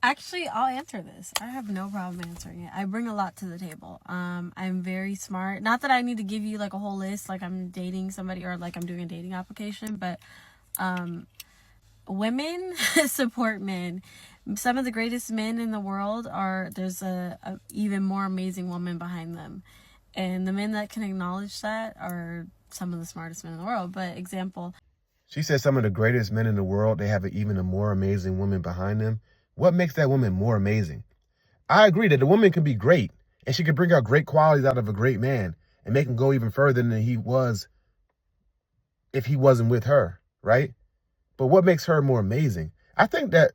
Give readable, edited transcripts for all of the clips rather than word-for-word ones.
Actually, I'll answer this. I have no problem answering it. I bring a lot to the table. I'm very smart. Not that I need to give you like a whole list, like I'm dating somebody or like I'm doing a dating application, but women support men. Some of the greatest men in the world there's a even more amazing woman behind them. And the men that can acknowledge that are some of the smartest men in the world. But example. She said some of the greatest men in the world, they have even a more amazing woman behind them. What makes that woman more amazing? I agree that the woman can be great and she can bring out great qualities out of a great man and make him go even further than he was if he wasn't with her, right? But what makes her more amazing? I think that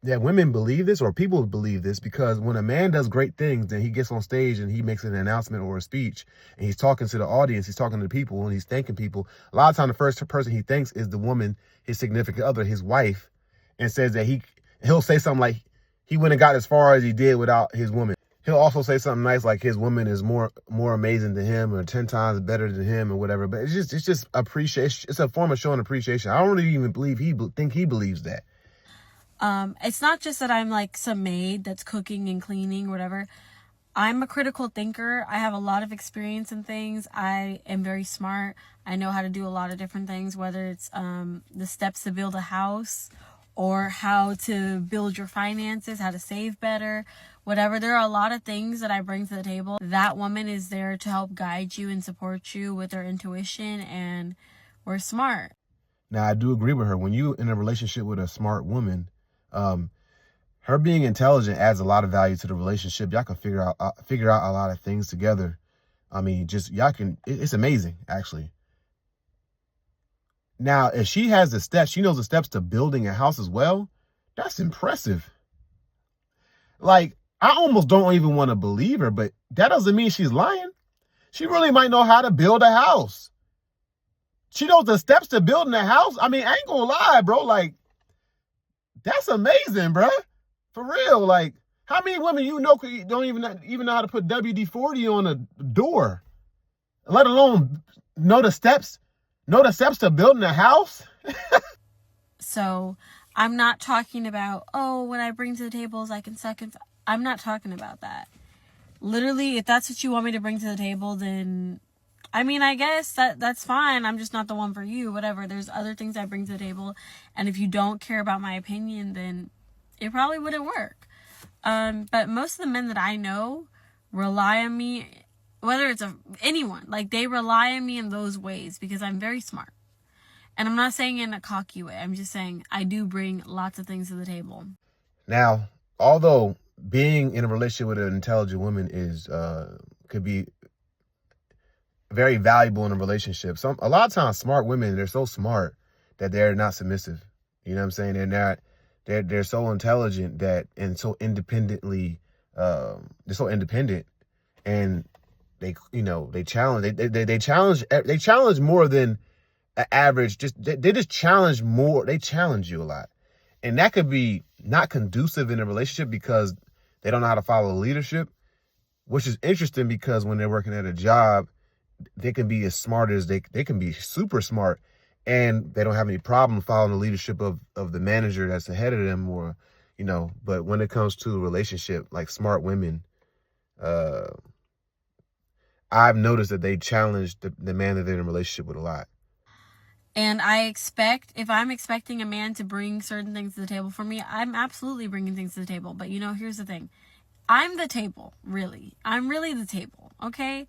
women believe this, or people believe this, because when a man does great things, then he gets on stage and he makes an announcement or a speech and he's talking to the audience, he's talking to people and he's thanking people. A lot of time the first person he thanks is the woman, his significant other, his wife, and says that he'll say something like he wouldn't have got as far as he did without his woman. He'll also say something nice like his woman is more amazing than him or 10 times better than him or whatever. But it's just appreciation. It's a form of showing appreciation. I don't really even think he believes that. It's not just that I'm like some maid that's cooking and cleaning, whatever. I'm a critical thinker. I have a lot of experience in things. I am very smart. I know how to do a lot of different things, whether it's the steps to build a house or how to build your finances, how to save better, whatever. There are a lot of things that I bring to the table. That woman is there to help guide you and support you with her intuition, and we're smart. Now, I do agree with her. When you're in a relationship with a smart woman, her being intelligent adds a lot of value to the relationship. Y'all can figure out a lot of things together. I mean, it's amazing, actually. Now, if she has the steps, she knows the steps to building a house as well. That's impressive. Like, I almost don't even want to believe her, but that doesn't mean she's lying. She really might know how to build a house. She knows the steps to building a house. I mean, I ain't gonna lie, bro. Like, that's amazing, bro. For real. Like, how many women don't even know how to put WD-40 on a door, let alone know the steps to building a house? So I'm not talking about, what I bring to the table is I can suck and... I'm not talking about that. Literally, if that's what you want me to bring to the table, then, I mean, I guess that's fine. I'm just not the one for you, whatever. There's other things I bring to the table. And if you don't care about my opinion, then it probably wouldn't work. But most of the men that I know rely on me, whether it's anyone, like they rely on me in those ways because I'm very smart. And I'm not saying in a cocky way. I'm just saying I do bring lots of things to the table. Now, although being in a relationship with an intelligent woman could be very valuable in a relationship. A lot of times smart women, they're so smart that they're not submissive. You know what I'm saying? They're so intelligent and so independently, they're so independent, and they challenge more than an average. They just challenge more. They challenge you a lot. And that could be not conducive in a relationship because they don't know how to follow leadership, which is interesting because when they're working at a job, they can be as smart as they can be super smart, and they don't have any problem following the leadership of the manager that's ahead of them, or, but when it comes to a relationship, like smart women, I've noticed that they challenge the man that they're in a relationship with a lot. And if I'm expecting a man to bring certain things to the table for me, I'm absolutely bringing things to the table. But, here's the thing. I'm the table, really. I'm really the table, okay?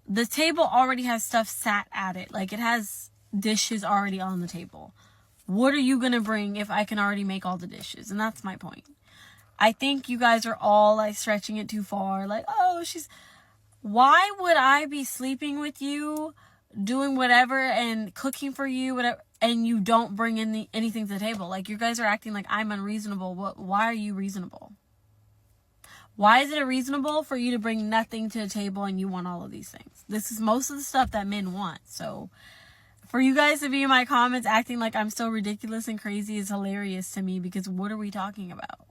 The table already has stuff sat at it. Like, it has dishes already on the table. What are you going to bring if I can already make all the dishes? And that's my point. I think you guys are all, like, stretching it too far. Like, why would I be sleeping with you, doing whatever and cooking for you, whatever, and you don't bring anything to the table? Like, you guys are acting like I'm unreasonable. Why are you reasonable? Why is it reasonable for you to bring nothing to the table and you want all of these things? This is most of the stuff that men want. So for you guys to be in my comments acting like I'm so ridiculous and crazy is hilarious to me, because what are we talking about?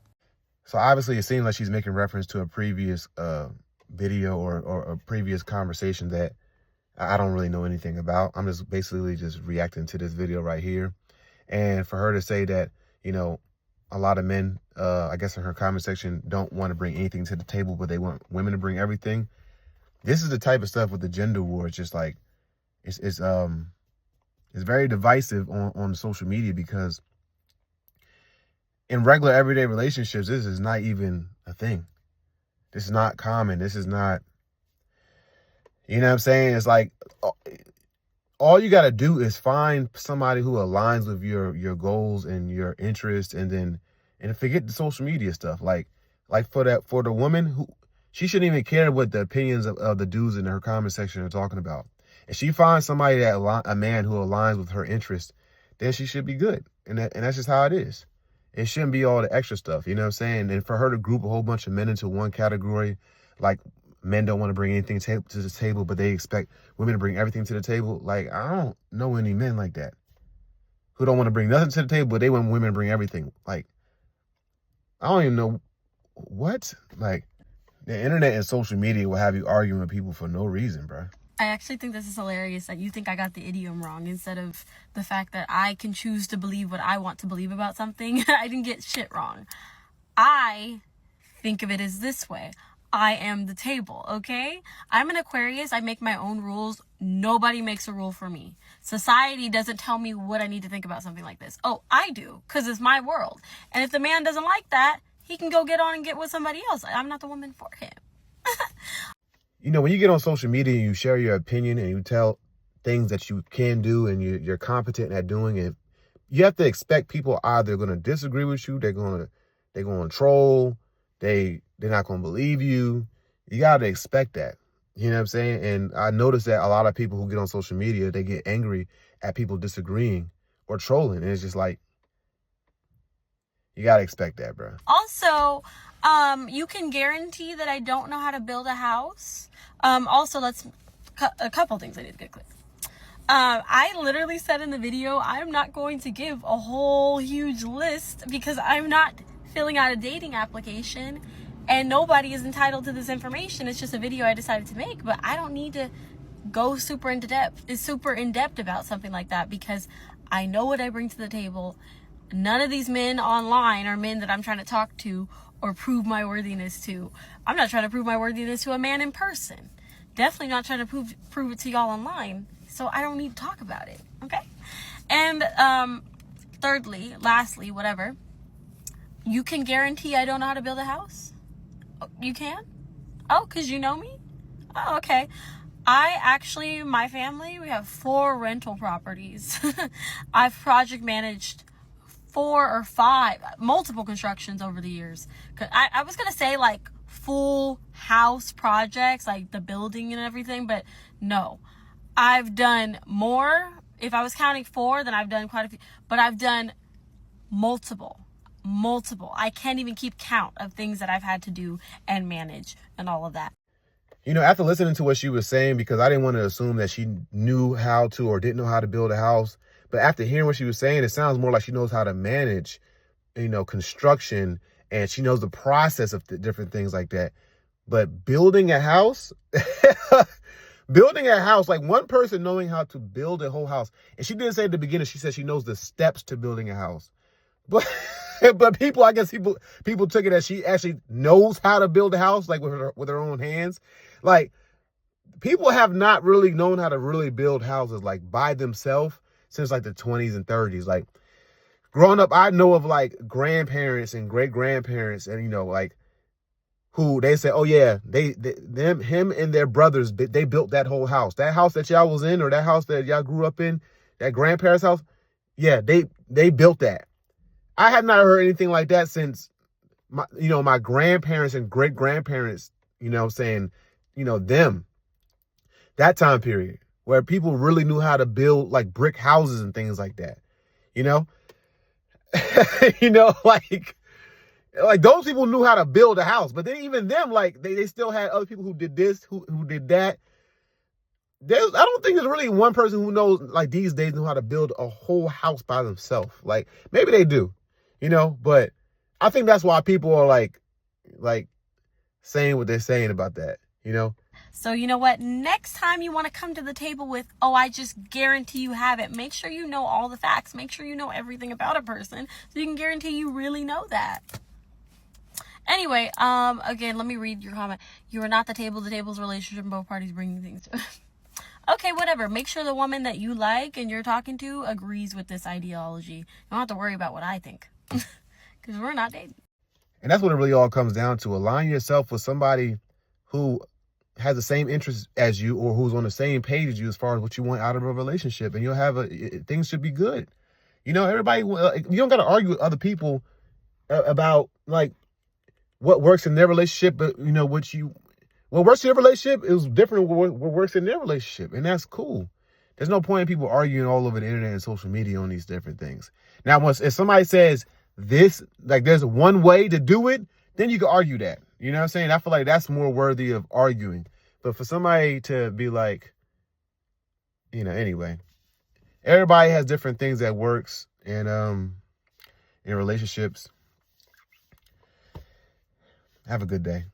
So obviously it seems like she's making reference to a previous video or a previous conversation that I don't really know anything about. I'm just basically just reacting to this video right here. And for her to say that, a lot of men I guess in her comment section, don't want to bring anything to the table, but they want women to bring everything. This is the type of stuff with the gender war. It's just like, it's very divisive on social media, because in regular everyday relationships, this is not even a thing. This is not common. This is not, you know what I'm saying? It's like, all you got to do is find somebody who aligns with your goals and your interests, and forget the social media stuff. Like for the woman, who, she shouldn't even care what the opinions of the dudes in her comment section are talking about. If she finds somebody a man who aligns with her interests, then she should be good. And that's just how it is. It shouldn't be all the extra stuff, you know what I'm saying? And for her to group a whole bunch of men into one category, like men don't want to bring anything to the table, but they expect women to bring everything to the table. Like, I don't know any men like that who don't want to bring nothing to the table, but they want women to bring everything. Like, I don't even know what. Like, the internet and social media will have you arguing with people for no reason, bro. I actually think this is hilarious that you think I got the idiom wrong, instead of the fact that I can choose to believe what I want to believe about something. I didn't get shit wrong. I think of it as this way. I am the table, okay? I'm an Aquarius. I make my own rules. Nobody makes a rule for me. Society doesn't tell me what I need to think about something like this. Oh, I do, because it's my world. And if the man doesn't like that, he can go get on and get with somebody else. I'm not the woman for him. You know, when you get on social media and you share your opinion and you tell things that you can do and you're competent at doing it, you have to expect people either going to disagree with you, they're going to troll, they're not going to believe you. You got to expect that. You know what I'm saying? And I noticed that a lot of people who get on social media, they get angry at people disagreeing or trolling. And it's just like, you got to expect that, bro. Also, you can guarantee that I don't know how to build a house. Also, a couple things I need to get clear. I literally said in the video, I'm not going to give a whole huge list, because I'm not filling out a dating application and nobody is entitled to this information. It's just a video I decided to make, but I don't need to go super in depth about something like that, because I know what I bring to the table. None of these men online are men that I'm trying to talk to or prove my worthiness to. I'm not trying to prove my worthiness to a man in person. Definitely not trying to prove it to y'all online. So I don't need to talk about it. Okay? And lastly, whatever. You can guarantee I don't know how to build a house? You can? Oh, because you know me? Oh, okay. My family, we have 4 rental properties. I've project managed 4 or 5, multiple constructions over the years. I was going to say like full house projects, like the building and everything, but no. I've done more. If I was counting 4, then I've done quite a few, but I've done multiple. I can't even keep count of things that I've had to do and manage and all of that. You know, after listening to what she was saying, because I didn't want to assume that she knew how to or didn't know how to build a house, but after hearing what she was saying, it sounds more like she knows how to manage, construction, and she knows the process of different things like that. But building a house, like one person knowing how to build a whole house, and she didn't say at the beginning, she said she knows the steps to building a house. But people, I guess people took it as she actually knows how to build a house, like with her own hands. Like, people have not really known how to really build houses like by themselves since like the 20s and 30s. Like, growing up, I know of like grandparents and great grandparents, and like who they say, oh yeah, him and their brothers, they built that whole house. That house that y'all was in, or that house that y'all grew up in, that grandparents' house, yeah, they built that. I have not heard anything like that since my grandparents and great grandparents, saying, them, that time period where people really knew how to build like brick houses and things like that, like those people knew how to build a house, but then even them, like they still had other people who did this, who did that. I don't think there's really one person who knows, like these days, know how to build a whole house by themselves. Like maybe they do, but I think that's why people are like saying what they're saying about that, So you know what? Next time you want to come to the table with, oh, I just guarantee you have it. Make sure you know all the facts. Make sure you know everything about a person so you can guarantee you really know that. Anyway, again, let me read your comment. You are not the table. The table's a relationship and both parties bringing things to it. Okay, whatever. Make sure the woman that you like and you're talking to agrees with this ideology. You don't have to worry about what I think. Because we're not dating. And that's what it really all comes down to. Align yourself with somebody who has the same interests as you, or who's on the same page as you as far as what you want out of a relationship, and you'll have things should be good. You know, everybody, you don't got to argue with other people about like what works in their relationship, but you know, what works in your relationship is different than what works in their relationship, and that's cool. There's no point in people arguing all over the internet and social media on these different things. Now, if somebody says this, like there's one way to do it, then you can argue that. You know what I'm saying? I feel like that's more worthy of arguing. But for somebody to be like, you know, anyway, everybody has different things that works in relationships. Have a good day.